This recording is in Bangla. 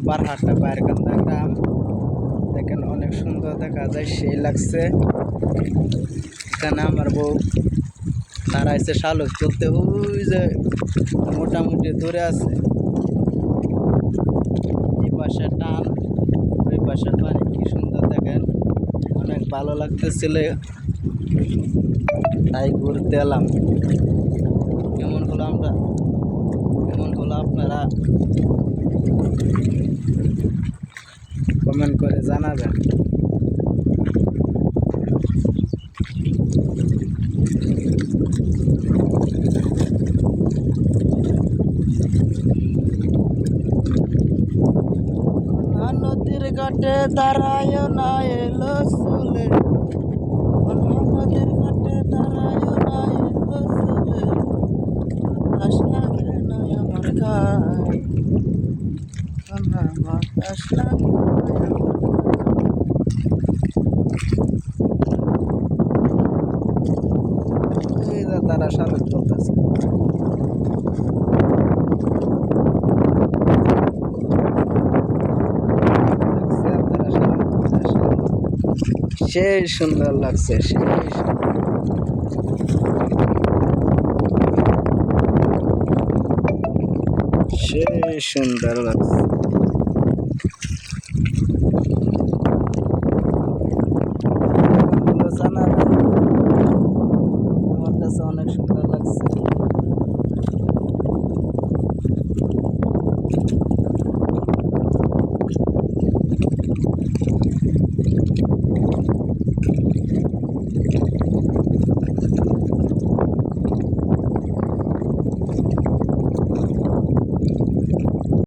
বারহাট্টা পায়েরকান্দা গ্রাম। দেখেন অনেক সুন্দর দেখা যায়, সেই লাগছে। এখানে আমার বউ দাঁড়াইছে শালক চলতে, ওই যে মোটামুটি দূরে আছে। এই পাশে টান, ওই পাশের পানি কি সুন্দর দেখেন, অনেক ভালো লাগতেছিল, তাই ঘুরতে এলাম। কেমন হলো আপনারা কমেন্ট করে জানাবেন। নদীর ঘাটে দাঁড়ায় না এলো চলে, নদীর ঘাটে দাঁড়ায় না এলো চলে, বাতাস লাগে না আমার গায়ে, আমার বাতাস লাগে না আমার গায়ে। এই যে তারা শালক চলতেছে। সেই সুন্দর লাগছে, সেই সুন্দর লাগছে।